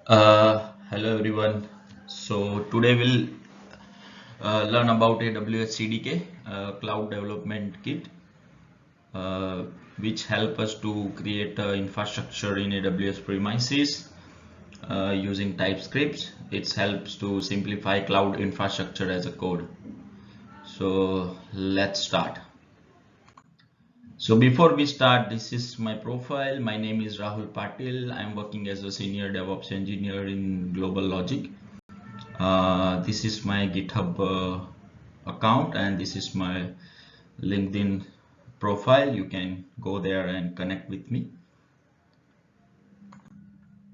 Hello everyone. So today we'll learn about AWS CDK, Cloud Development Kit, uh, which help us to create infrastructure in AWS premises using TypeScript. It helps to simplify cloud infrastructure as a code. So let's start. So before we start, this is my profile. My name is Rahul Patil. I'm working as a senior DevOps engineer in Global Logic. This is my GitHub account, and this is my LinkedIn profile. You can go there and connect with me.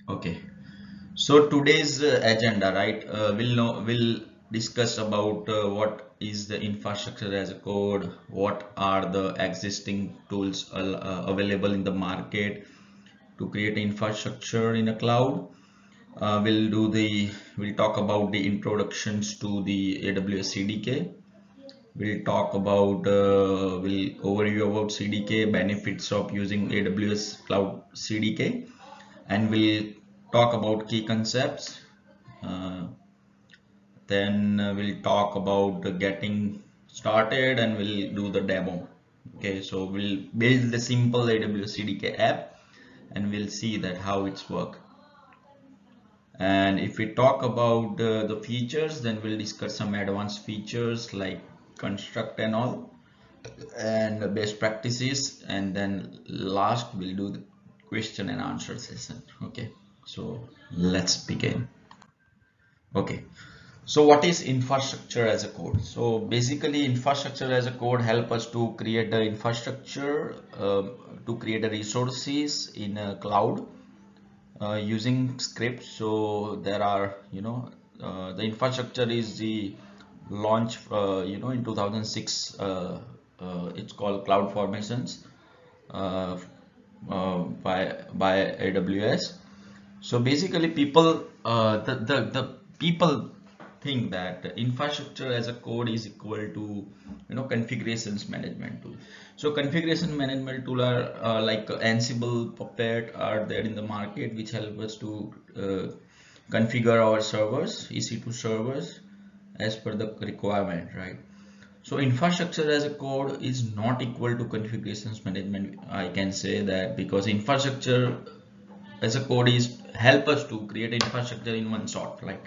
Okay, so today's agenda, right? We'll discuss about what is the infrastructure as a code, what are the existing tools available in the market to create infrastructure in a cloud. We'll talk about the introductions to the AWS CDK. We'll talk about we'll overview about CDK, benefits of using AWS Cloud CDK, and we'll talk about key concepts. Then we'll talk about getting started, and we'll do the demo. Okay, so we'll build the simple AWS CDK app, and we'll see that how it's work. And if we talk about the features, then we'll discuss some advanced features like construct and all, and best practices, and then last we'll do the question and answer session. Okay, so let's begin. Okay, so what is infrastructure as a code? So basically infrastructure as a code help us to create the infrastructure, to create the resources in a cloud using scripts. So there are, the infrastructure is the launch, in 2006. It's called cloud formations uh, by AWS. So basically people, the people think that infrastructure as a code is equal to configurations management tool. So configuration management tool are like Ansible, Puppet are there in the market, which help us to configure our servers, EC2 servers, as per the requirement, right? So infrastructure as a code is not equal to configurations management. I can say that because infrastructure as a code is help us to create infrastructure in one shot, like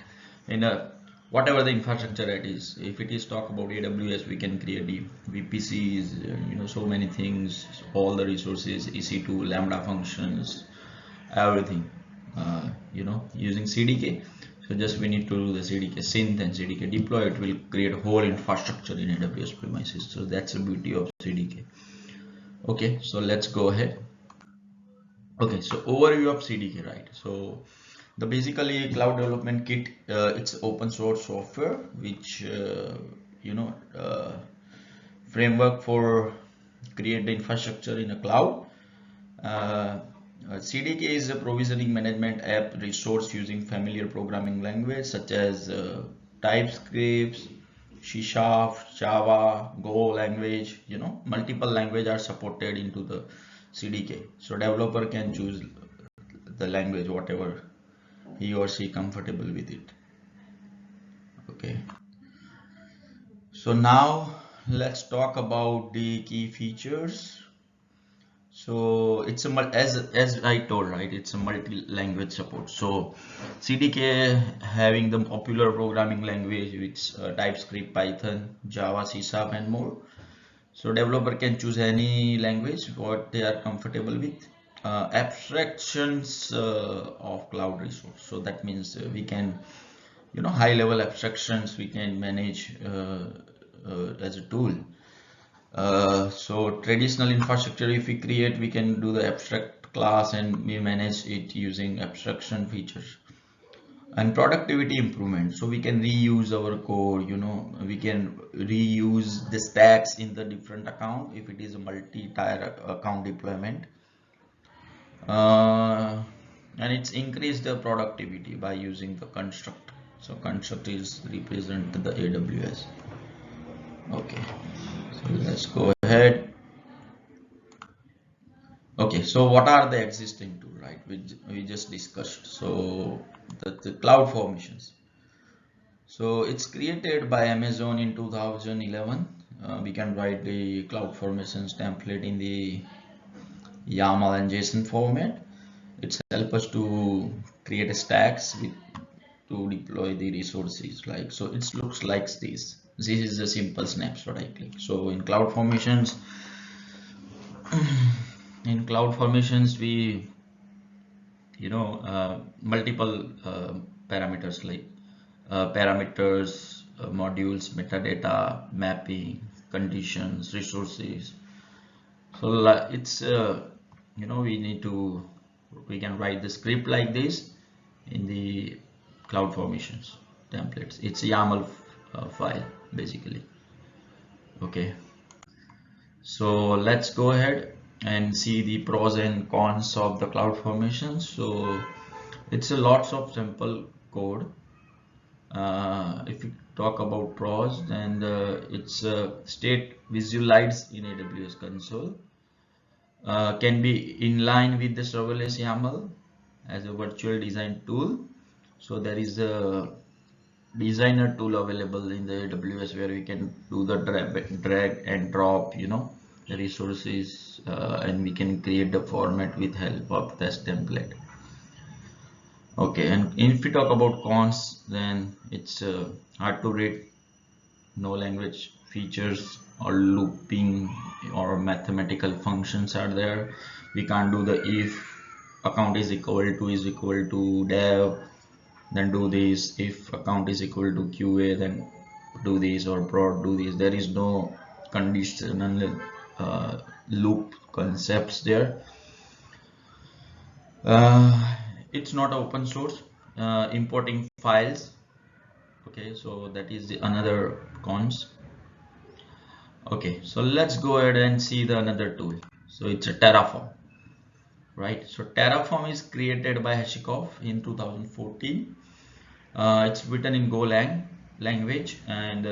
in a whatever the infrastructure it is. If it is talk about AWS, we can create the VPCs, so many things, all the resources, EC2, Lambda functions, everything, using CDK. So just we need to do the CDK synth and CDK deploy. It will create a whole infrastructure in AWS premises. So that's the beauty of CDK. Okay, so let's go ahead. Okay, so overview of CDK, right? So the basically cloud development kit, it's open source software which framework for create the infrastructure in a cloud. CDK is a provisioning management app resource using familiar programming language such as TypeScript, C#, Java, Go language. Multiple language are supported into the CDK. So developer can choose the language whatever he or she comfortable with it. Okay. So now let's talk about the key features. So it's as I told, right, it's a multi-language support. So CDK having the popular programming language which TypeScript, Python, Java, C#, and more. So developer can choose any language what they are comfortable with. Abstractions of cloud resource. So that means we can, high level abstractions we can manage as a tool. So traditional infrastructure, if we create, we can do the abstract class and we manage it using abstraction features. And productivity improvement, so we can reuse our code, we can reuse the stacks in the different account if it is a multi-tier account deployment. And it's increased the productivity by using the construct. So construct is represent the AWS. Okay, so let's go ahead. Okay, so what are the existing tools, right? We just discussed. So the cloud formations. So it's created by Amazon in 2011. We can write the cloud formations template in the YAML and JSON format. It's help us to create stacks to deploy the resources. Like so, it looks like this. This is a simple snapshot I click. So in cloud formations we multiple parameters like modules, metadata, mapping, conditions, resources. So it's we can write the script like this in the cloud formations templates. It's a YAML file basically. Okay, so let's go ahead and see the pros and cons of the cloud formations. So it's a lots of simple code. If you talk about pros, then it's state visualized in AWS console, can be in line with the serverless YAML as a virtual design tool. So there is a designer tool available in the AWS where we can do the drag and drop, the resources, and we can create the format with help of this template. Okay, and if we talk about cons, then it's hard to read, no language features or looping or mathematical functions are there. We can't do the if account is equal to dev, then do this. If account is equal to QA, then do this, or prod do this. There is no conditional loop concepts there. It's not open source. Importing files. Okay, so that is another cons. Okay, so let's go ahead and see the another tool. So it's a Terraform, right? So Terraform is created by HashiCorp in 2014. It's written in Golang language, and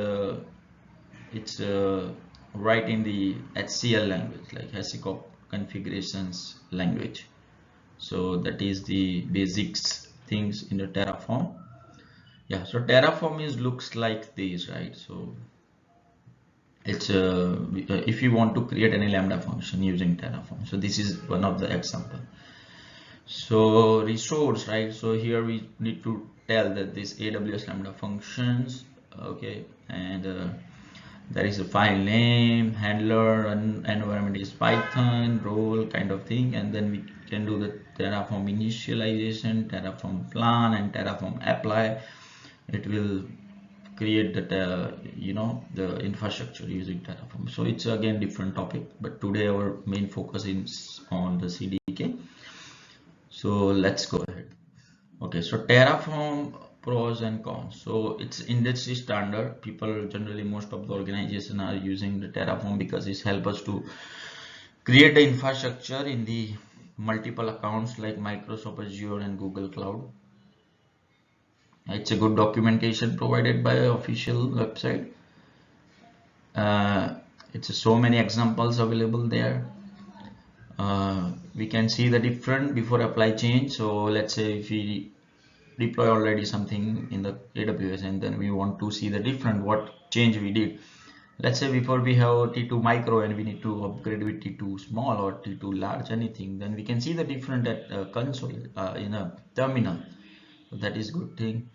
it's right in the HCL language, like HashiCorp configurations language. So that is the basics things in the Terraform. Yeah, so Terraform looks like this, right? So it's if you want to create any lambda function using Terraform, so this is one of the example. So resource, right? So here we need to tell that this AWS lambda functions, okay, and there is a file name, handler, and environment is Python, role kind of thing, and then we can do the Terraform initialization, Terraform plan, and Terraform apply. It will create that the infrastructure using Terraform. So it's again different topic, but today our main focus is on the CDK. So let's go ahead. Okay, so Terraform pros and cons. So it's industry standard. People generally, most of the organization are using the Terraform because it helps us to create the infrastructure in the multiple accounts like Microsoft Azure and Google Cloud. It's a good documentation provided by official website. It's so many examples available there. We can see the different before apply change. So let's say if we deploy already something in the AWS and then we want to see the different what change we did. Let's say before we have T2 micro and we need to upgrade with T2 small or T2 large, anything, then we can see the different at console in a terminal. So that is good thing.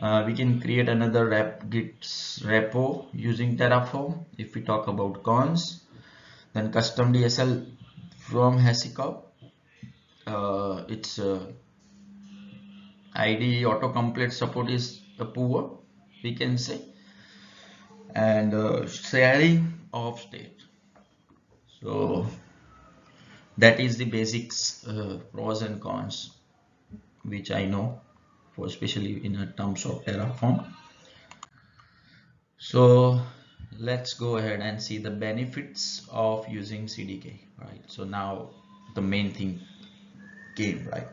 We can create another Git repo using Terraform. If we talk about cons, then custom DSL from HashiCorp. It's ID autocomplete support is poor, we can say, and sharing of state. So that is the basics, pros and cons, which I know, for especially in terms of Terraform. So let's go ahead and see the benefits of using CDK, right? So now the main thing came, right?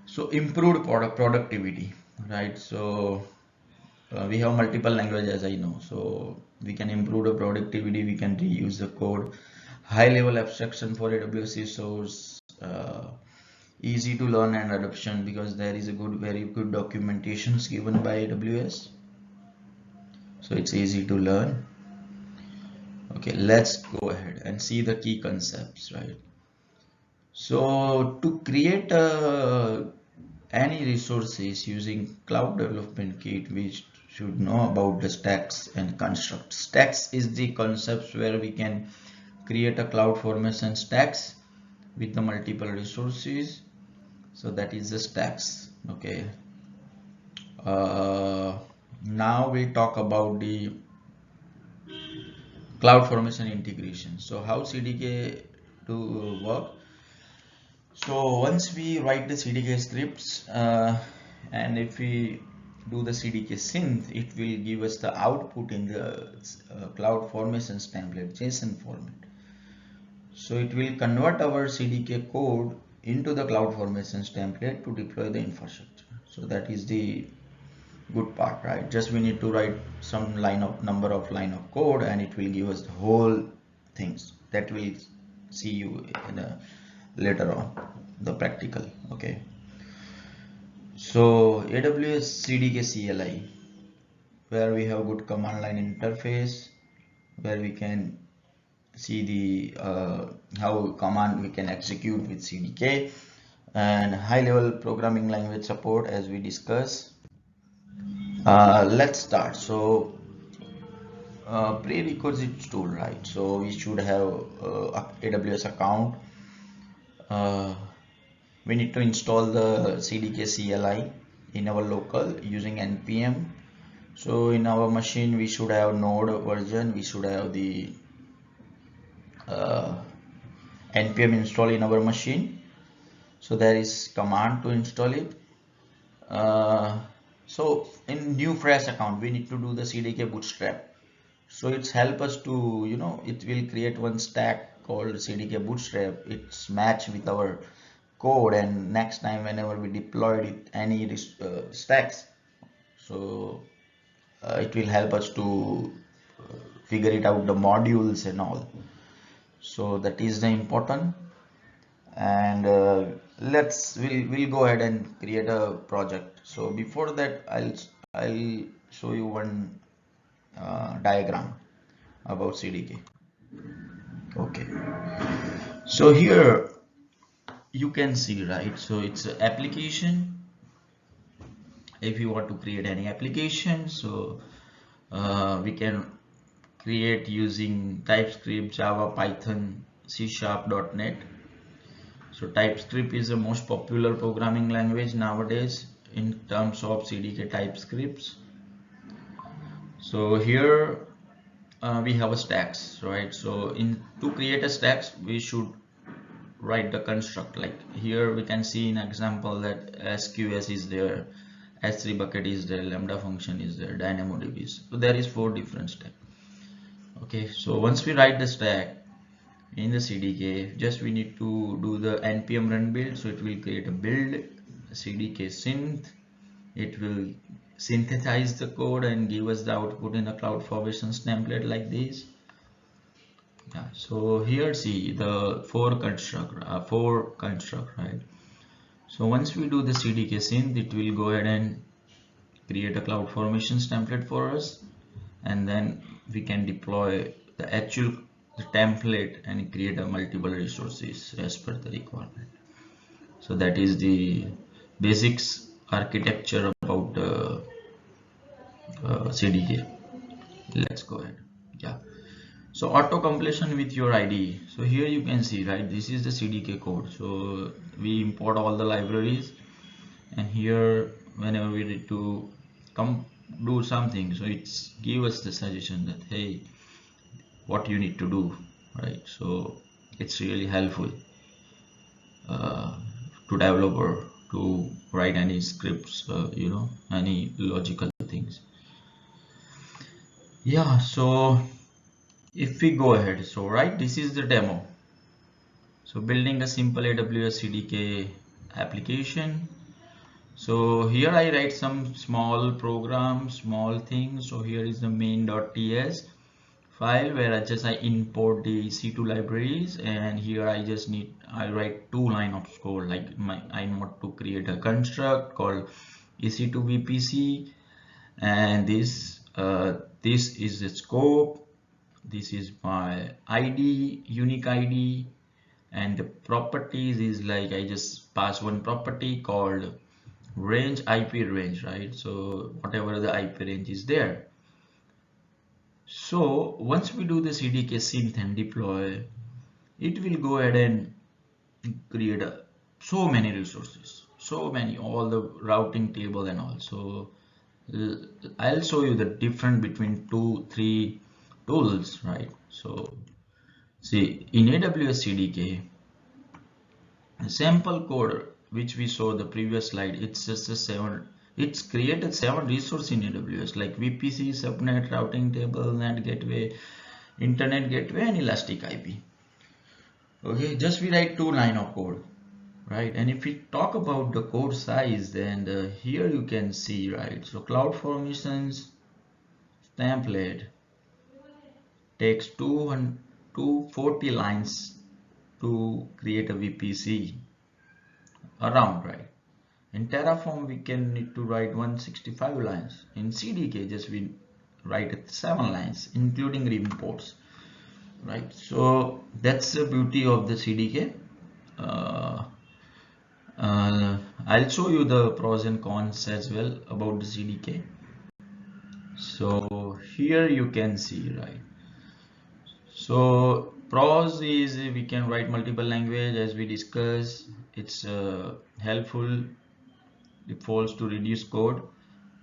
So improved productivity, right? So we have multiple languages, as I know, so we can improve the productivity, we can reuse the code, high level abstraction for AWS resource, easy to learn and adoption, because there is a very good documentations given by AWS, so it's easy to learn. Okay, let's go ahead and see the key concepts, right? So to create any resources using cloud development kit, we should know about the stacks and constructs. Stacks is the concepts where we can create a cloud formation stacks with the multiple resources. So that is the stacks. Okay. Now we talk about the cloud formation integration. So how CDK to work? So once we write the CDK scripts, and if we do the CDK synth, it will give us the output in the cloud formations template JSON format. So it will convert our CDK code into the cloud formations template to deploy the infrastructure. So that is the good part, right? Just we need to write some number of line of code, and it will give us the whole things that will see you in later on the practical. Okay, so AWS CDK CLI, where we have good command line interface, where we can see the how command we can execute with CDK, and high level programming language support as we discussed. Let's start. So prerequisites tool, right? So we should have AWS account. We need to install the CDK CLI in our local using npm. So in our machine we should have node version, we should have the npm install in our machine. So there is command to install it. So in new fresh account we need to do the CDK bootstrap. So it's help us to, it will create one stack called CDK bootstrap. It's match with our code, and next time whenever we deploy it any stacks, so it will help us to figure it out the modules and all. So that is the important. And we'll go ahead and create a project. So before that I'll show you one diagram about CDK. Okay, so here you can see, right? So it's an application. If you want to create any application, so we can create using TypeScript, Java, Python, C#, .NET. So TypeScript is the most popular programming language nowadays in terms of CDK TypeScripts. So here we have a stacks, right? So to create a stacks we should write the construct. Like here we can see in example that SQS is there, S3 bucket is there, lambda function is there, DynamoDB. So there is 4 different stacks. Okay, so once we write the stack in the CDK, just we need to do the npm run build. So it will create a build CDK synth. It will synthesize the code and give us the output in a cloud formations template like this. Yeah, so here see the four construct, right? So once we do the CDK synth, it will go ahead and create a cloud formations template for us, and then we can deploy the actual template and create a multiple resources as per the requirement. So that is the basics architecture about CDK. Let's go ahead. Yeah, so auto completion with your IDE. So here you can see, right, this is the CDK code. So we import all the libraries, and here whenever we need to come do something, so it's give us the suggestion that hey, what you need to do, right? So it's really helpful to developer to write any scripts, any logical things. Yeah, so if we go ahead, so right, this is the demo. So building a simple AWS CDK application. So here I write some small program, small things. So here is the main.ts file where I import the C2 libraries, and here I write 2 lines of code. Like I want to create a construct called EC2 VPC, and this is the scope, this is my ID, unique ID, and the properties is like I just pass one property called range, IP range, right? So whatever the IP range is there. So once we do the CDK synth and deploy, it will go ahead and create so many resources, so many, all the routing table and all. So I'll show you the difference between 2 3 tools, right? So see, in AWS CDK, the sample code which we saw the previous slide, it's just a it's created 7 resources in AWS, like VPC, subnet, routing table, NAT gateway, internet gateway, and elastic IP. Okay, just we write 2 lines of code, right? And if we talk about the code size, then here you can see, right? So cloud formations template takes 240 lines to create a VPC around, right? In Terraform, we can need to write 165 lines. In CDK, just we write 7 lines, including imports, right? So that's the beauty of the CDK. I'll show you the pros and cons as well about the CDK. So here you can see, right? So pros is we can write multiple language as we discussed. It's helpful. It falls to reduce code,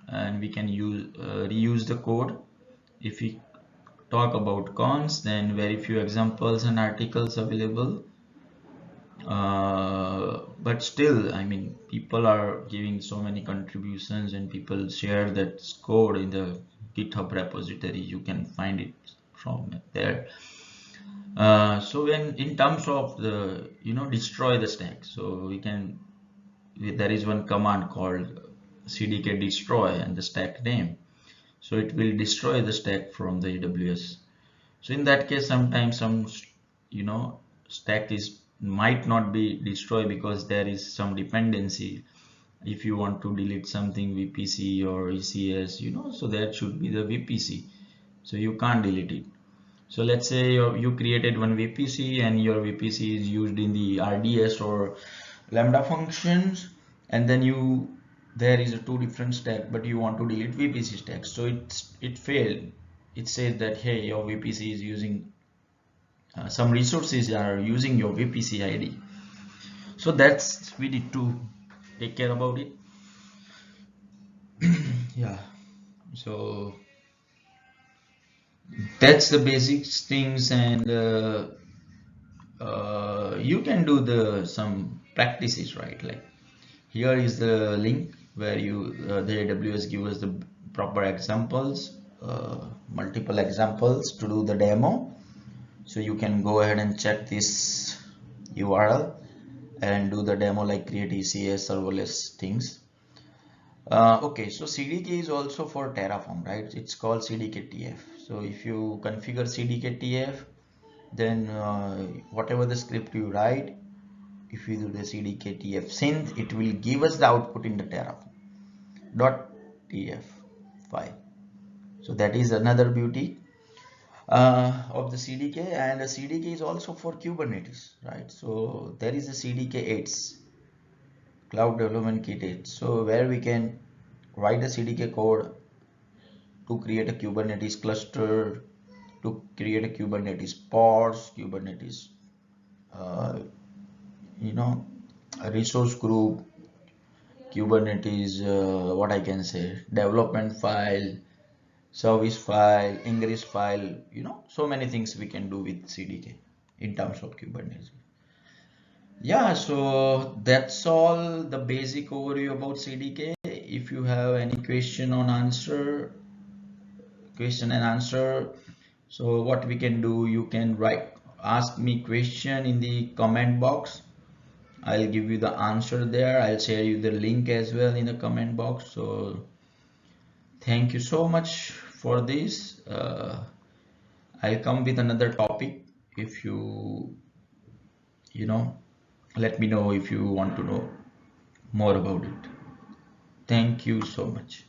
and we can use reuse the code. If we talk about cons, then very few examples and articles available. But still, I mean, people are giving so many contributions, and people share that code in the GitHub repository. You can find it from there. So when in terms of the destroy the stack, so there is one command called CDK destroy and the stack name, so it will destroy the stack from the AWS. So in that case, sometimes some stack might not be destroyed because there is some dependency. If you want to delete something VPC or ECS, so that should be the VPC, so you can't delete it. So let's say you created one VPC, and your VPC is used in the RDS or Lambda functions, and then there is a 2 different stack, but you want to delete VPC stack. So it failed. It says that, hey, your VPC is using some resources are using your VPC ID. So that's we need to take care about it. Yeah. So that's the basic things, and you can do some practices, right? Like here is the link where the AWS give us the proper examples, multiple examples to do the demo. So you can go ahead and check this URL and do the demo, like create ECS serverless things. Okay, so CDK is also for Terraform, right? It's called CDK TF. So if you configure CDK TF, then whatever the script you write, if you do the CDK TF synth, it will give us the output in the Terraform.tf file. So that is another beauty of the CDK. And the CDK is also for Kubernetes, right? So there is a CDK 8, Cloud Development Kit 8. So where we can write a CDK code to create a Kubernetes cluster, to create a Kubernetes pods, Kubernetes a resource group, Kubernetes what I can say, development file, service file, ingress file, so many things we can do with CDK in terms of Kubernetes. Yeah, so that's all the basic overview about CDK. If you have any question and answer, so what we can do, you can ask me question in the comment box. I'll give you the answer there. I'll share you the link as well in the comment box. So thank you so much for this. I'll come with another topic if you let me know if you want to know more about it. Thank you so much.